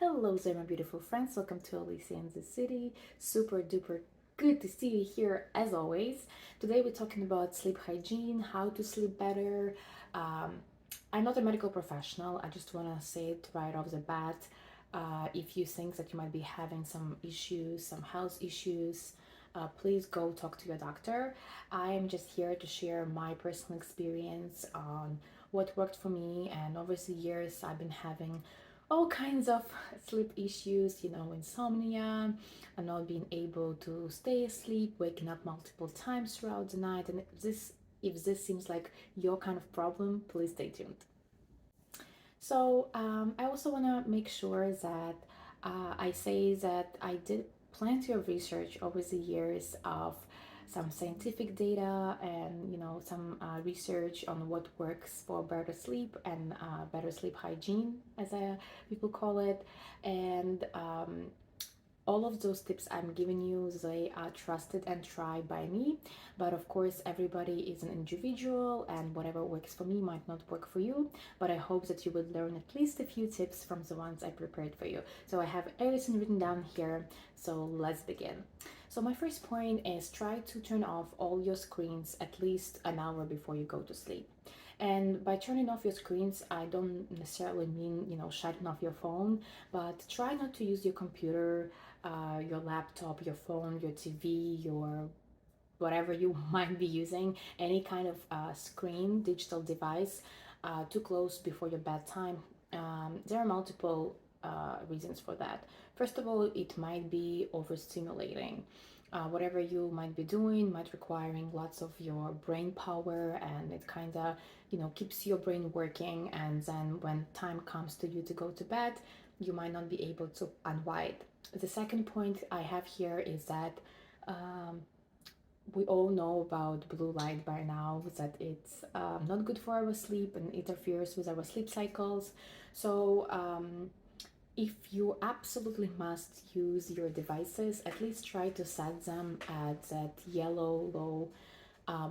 Hello there, my beautiful friends. Welcome to Alicia in the City. Super duper good to see you here as always. Today we're talking about sleep hygiene, how to sleep better. Um, I'm not a medical professional. I just want to say it right off the bat. If you think that you might be having some issues, some health issues, please go talk to your doctor. I am just here to share my personal experience on what worked for me, and over the years, I've been having all kinds of sleep issues, insomnia, and not being able to stay asleep, waking up multiple times throughout the night. And if this seems like your kind of problem, please stay tuned. So I also want to make sure that I say that I did plenty of research over the years of some scientific data and some research on what works for better sleep and better sleep hygiene, as people call it. And all of those tips I'm giving you, they are trusted and tried by me. But of course, everybody is an individual, and whatever works for me might not work for you. But I hope that you would learn at least a few tips from the ones I prepared for you. So I have everything written down here. So let's begin. So my first point is try to turn off all your screens at least an hour before you go to sleep. And by turning off your screens, I don't necessarily mean, shutting off your phone, but try not to use your computer, your laptop, your phone, your TV, your whatever you might be using, any kind of screen, digital device, too close before your bedtime. There are multiple reasons for that. First of all, it might be overstimulating. Whatever you might be doing might requiring lots of your brain power, and it kind of keeps your brain working, and then when time comes to you to go to bed, you might not be able to unwind. The second point I have here is that um, we all know about blue light by now, that it's not good for our sleep and interferes with our sleep cycles. So if you absolutely must use your devices, at least try to set them at that yellow low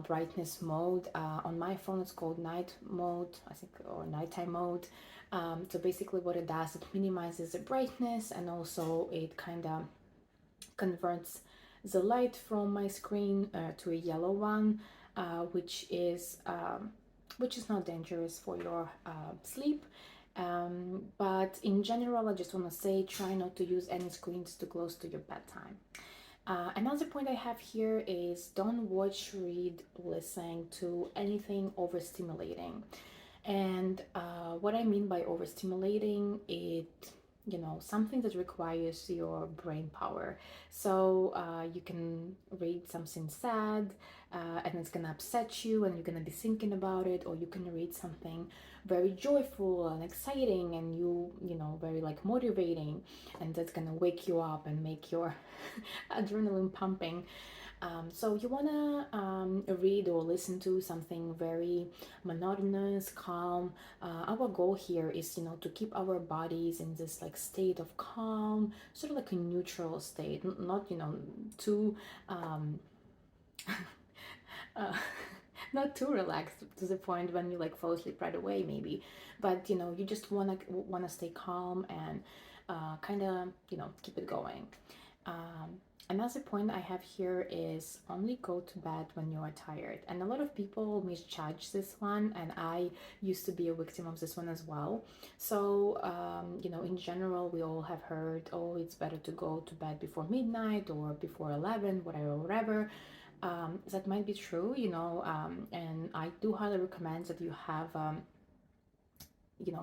brightness mode. On my phone, it's called night mode, I think, or nighttime mode. So basically, what it does, it minimizes the brightness, and also it kind of converts the light from my screen to a yellow one, which is not dangerous for your sleep. But in general, I just want to say try not to use any screens too close to your bedtime. Another point I have here is don't watch, read, listen to anything overstimulating. And what I mean by overstimulating, something that requires your brain power. So you can read something sad, and it's gonna upset you, and you're gonna be thinking about it, or you can read something very joyful and exciting, and very like motivating, and that's gonna wake you up and make your adrenaline pumping. So you wanna read or listen to something very monotonous, calm. Our goal here is, to keep our bodies in this like state of calm, sort of like a neutral state, not, too, uh, not too relaxed to the point when you like fall asleep right away, maybe, but you just wanna stay calm and kind of keep it going. Um, Another point I have here is only go to bed when you are tired. And a lot of people misjudge this one, and I used to be a victim of this one as well. So, in general, we all have heard, oh, it's better to go to bed before midnight or before 11, whatever, whatever. That might be true, and I do highly recommend that you have a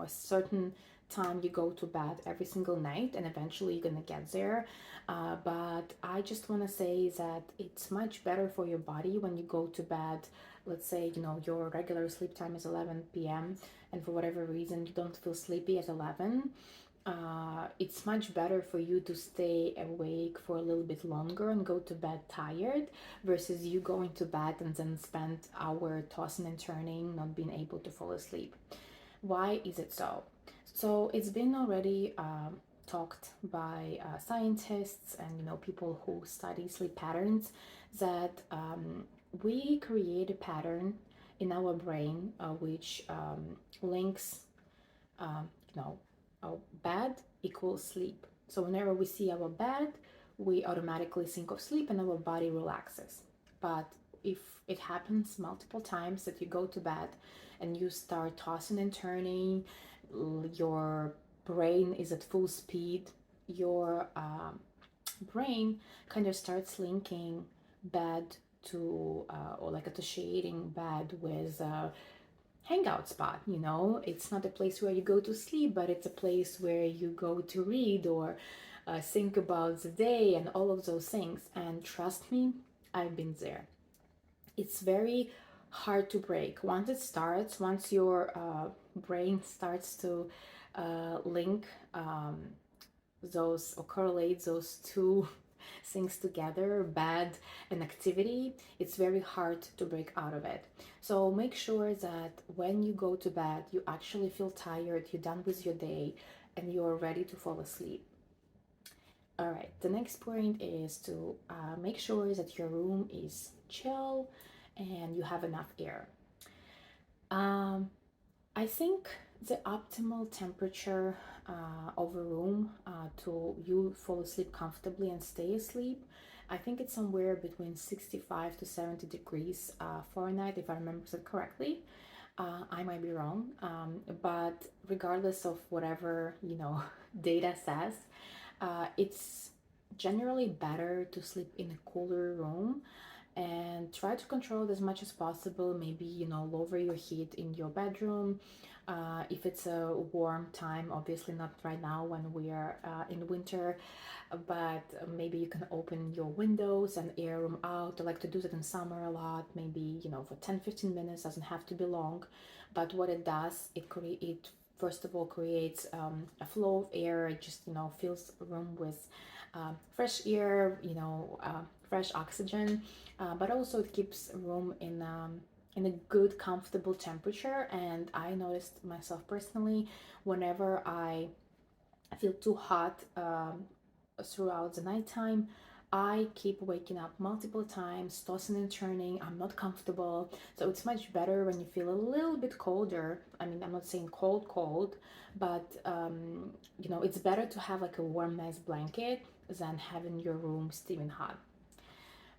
certain time you go to bed every single night, and eventually you're gonna get there. But I just want to say that it's much better for your body when you go to bed. Let's say your regular sleep time is 11 p.m., and for whatever reason you don't feel sleepy at 11. It's much better for you to stay awake for a little bit longer and go to bed tired, versus you going to bed and then spend hour tossing and turning, not being able to fall asleep. Why is it so? So it's been already talked by scientists and people who study sleep patterns, that we create a pattern in our brain which links um, you know bed equals sleep. So whenever we see our bed, we automatically think of sleep and our body relaxes. But if it happens multiple times that you go to bed and you start tossing and turning, your brain is at full speed, your brain kind of starts linking bed to, or like associating bed with hangout spot. It's not a place where you go to sleep, but it's a place where you go to read or think about the day and all of those things. And trust me, I've been there. It's very hard to break once it starts. Once your brain starts to link those or correlate those two things together, bad and activity, it's very hard to break out of it. So make sure that when you go to bed, you actually feel tired, you're done with your day, and you're ready to fall asleep. All right, the next point is to make sure that your room is chill and you have enough air. Um, I think the optimal temperature of a room to you fall asleep comfortably and stay asleep, I think it's somewhere between 65 to 70 degrees Fahrenheit, if I remember that correctly. I might be wrong, but regardless of whatever data says, it's generally better to sleep in a cooler room and try to control it as much as possible. Maybe lower your heat in your bedroom. If it's a warm time, obviously not right now when we are in winter, but maybe you can open your windows and air room out. I like to do that in summer a lot, maybe for 10-15 minutes. Doesn't have to be long, but what it does, it first of all creates a flow of air. It just fills the room with fresh air, fresh oxygen, but also it keeps room in a good, comfortable temperature. And I noticed myself personally, whenever I feel too hot throughout the nighttime, I keep waking up multiple times, tossing and turning. I'm not comfortable. So it's much better when you feel a little bit colder. I mean, I'm not saying cold, cold, but it's better to have like a warm, nice blanket than having your room steaming hot.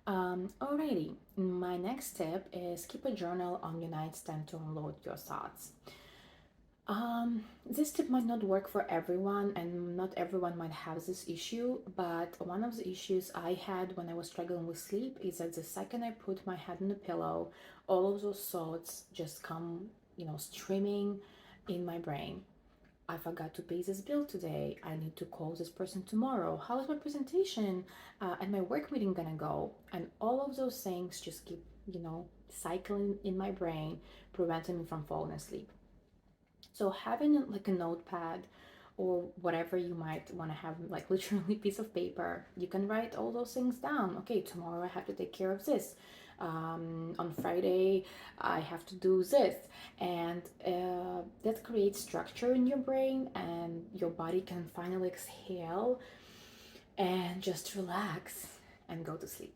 Alrighty, my next tip is keep a journal on your nightstand to unload your thoughts. This tip might not work for everyone, and not everyone might have this issue, but one of the issues I had when I was struggling with sleep is that the second I put my head on the pillow, all of those thoughts just come, streaming in my brain. I forgot to pay this bill today. I need to call this person tomorrow. How is my presentation and my work meeting gonna go? And all of those things just keep, cycling in my brain, preventing me from falling asleep. So having like a notepad or whatever you might want to have, like literally piece of paper, you can write all those things down. Okay, tomorrow I have to take care of this. On Friday I have to do this, and that creates structure in your brain, and your body can finally exhale and just relax and go to sleep.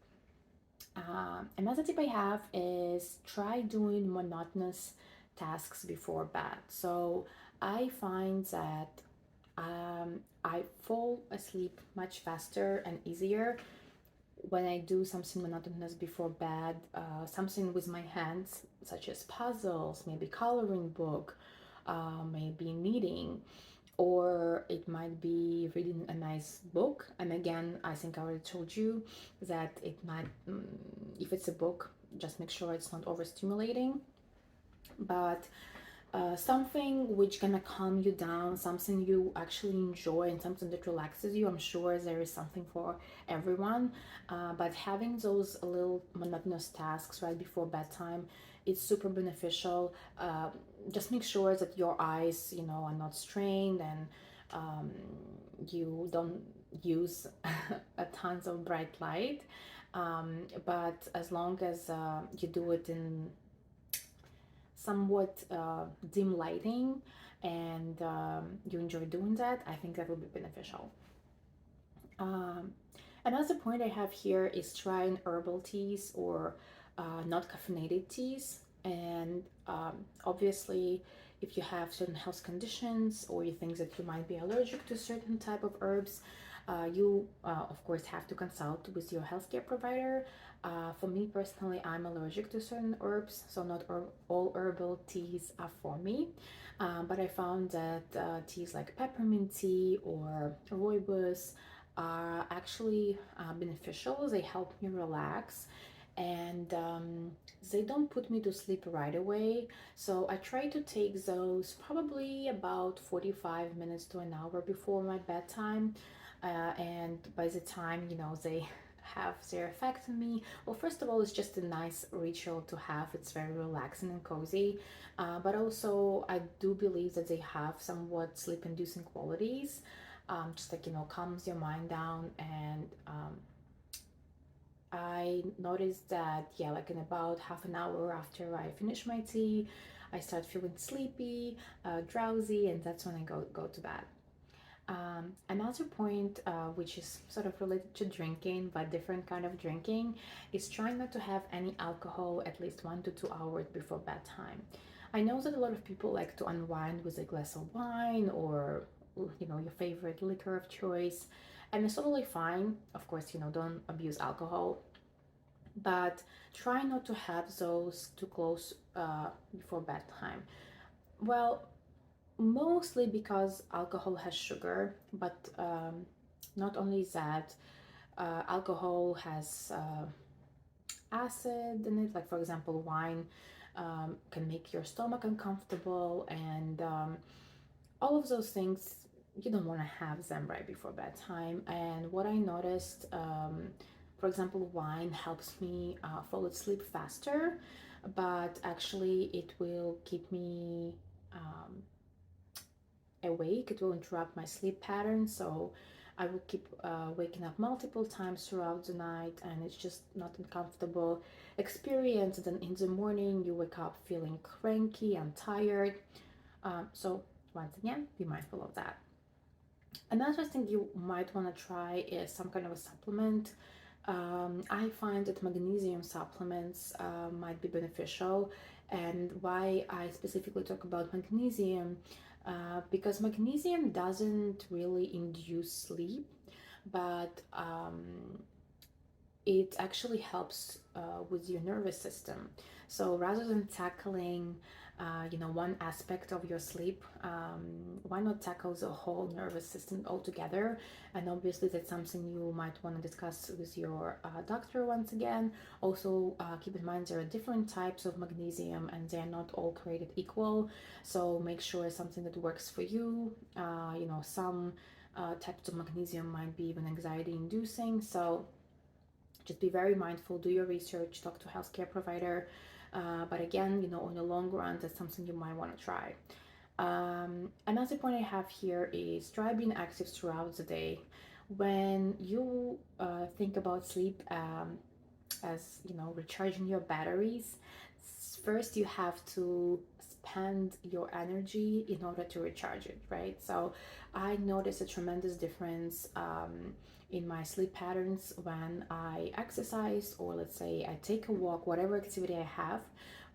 Another tip I have is try doing monotonous tasks before bed. So I find that I fall asleep much faster and easier when I do something monotonous before bed, something with my hands, such as puzzles, maybe coloring book, maybe knitting, or it might be reading a nice book. And again, I think I already told you that it might, if it's a book, just make sure it's not overstimulating, but something which gonna calm you down, something you actually enjoy, and something that relaxes you. I'm sure there is something for everyone, but having those little monotonous tasks right before bedtime, it's super beneficial. Just make sure that your eyes, are not strained, and you don't use a tons of bright light. But as long as you do it in somewhat dim lighting, and you enjoy doing that, I think that will be beneficial. Um, Another point I have here is trying herbal teas or not caffeinated teas. And obviously, if you have certain health conditions or you think that you might be allergic to certain type of herbs, you of course have to consult with your healthcare provider. For me personally, I'm allergic to certain herbs, so not all herbal teas are for me. But I found that teas like peppermint tea or rooibos are actually beneficial. They help me relax, and they don't put me to sleep right away. So I try to take those probably about 45 minutes to an hour before my bedtime. And by the time, they have their effect on me, well, first of all, it's just a nice ritual to have. It's very relaxing and cozy. But also, I do believe that they have somewhat sleep inducing qualities. Just like, calms your mind down. And I noticed that, yeah, like in about half an hour after I finish my tea, I start feeling sleepy, drowsy, and that's when I go to bed. Another point, which is sort of related to drinking, but different kind of drinking, is trying not to have any alcohol at least 1 to 2 hours before bedtime. I know that a lot of people like to unwind with a glass of wine or, your favorite liquor of choice, and it's totally fine. Of course, don't abuse alcohol, but try not to have those too close before bedtime. Well, mostly because alcohol has sugar, but not only that, alcohol has acid in it. Like, for example, wine can make your stomach uncomfortable, and all of those things, you don't want to have them right before bedtime. And what I noticed, for example, wine helps me fall asleep faster, but actually, it will keep me. Awake. It will interrupt my sleep pattern, so I will keep waking up multiple times throughout the night, and it's just not a comfortable experience. Then in the morning, you wake up feeling cranky and tired. So once again, be mindful of that. Another thing you might want to try is some kind of a supplement. I find that magnesium supplements might be beneficial. And why I specifically talk about magnesium, because magnesium doesn't really induce sleep, but it actually helps with your nervous system. So rather than tackling, one aspect of your sleep, why not tackle the whole nervous system altogether? And obviously, that's something you might want to discuss with your doctor once again. Also, keep in mind there are different types of magnesium, and they're not all created equal. So make sure it's something that works for you. Some types of magnesium might be even anxiety inducing. So just be very mindful, do your research, talk to a healthcare provider. But again, on the long run, that's something you might want to try. Another point I have here is try being active throughout the day. When you think about sleep, as recharging your batteries, first you have to spend your energy in order to recharge it, right? So I notice a tremendous difference in my sleep patterns when I exercise, or let's say I take a walk, whatever activity I have,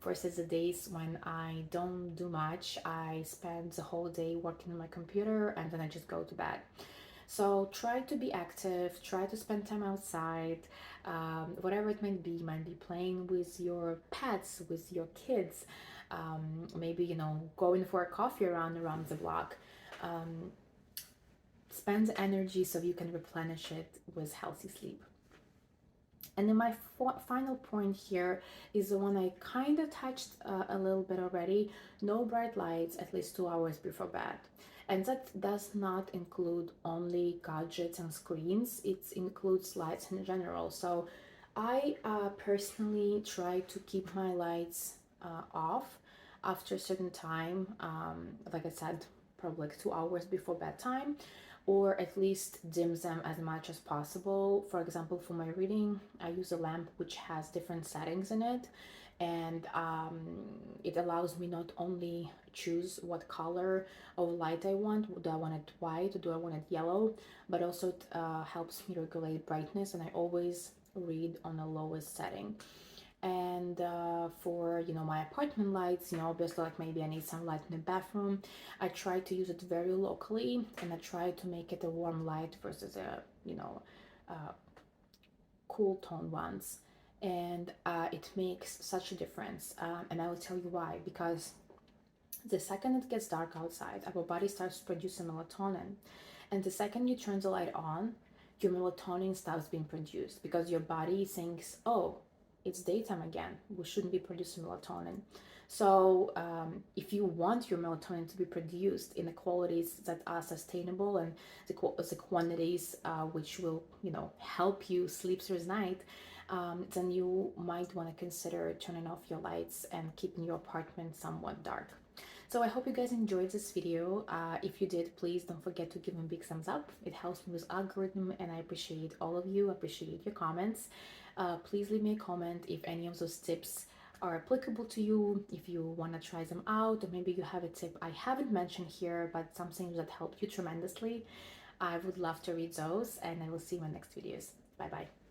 versus the days when I don't do much. I spend the whole day working on my computer and then I just go to bed. So try to be active, try to spend time outside, whatever it might be playing with your pets, with your kids, maybe, going for a coffee around the block. Um, Spend energy so you can replenish it with healthy sleep. And then my final point here is the one I kind of touched a little bit already. No bright lights at least 2 hours before bed. And that does not include only gadgets and screens, it includes lights in general. So I personally try to keep my lights off after a certain time, like I said, probably like 2 hours before bedtime, or at least dim them as much as possible. For example, for my reading, I use a lamp which has different settings in it, and it allows me not only choose what color of light I want. Do I want it white? Do I want it yellow? But also it helps me regulate brightness, and I always read on the lowest setting. And for my apartment lights, obviously, like maybe I need some light in the bathroom, I try to use it very locally, and I try to make it a warm light versus a uh, cool tone ones. And it makes such a difference, and I will tell you why. Because the second it gets dark outside, our body starts producing melatonin. And the second you turn the light on, your melatonin stops being produced because your body thinks, oh, it's daytime again. We shouldn't be producing melatonin. So, if you want your melatonin to be produced in the qualities that are sustainable and the quantities which will, help you sleep through the night, then you might want to consider turning off your lights and keeping your apartment somewhat dark. So I hope you guys enjoyed this video. If you did, please don't forget to give me a big thumbs up. It helps me with algorithm, and I appreciate all of you. I appreciate your comments. Please leave me a comment if any of those tips are applicable to you, if you want to try them out, or maybe you have a tip I haven't mentioned here, but something that helped you tremendously. I would love to read those, and I will see you in my next videos. Bye bye.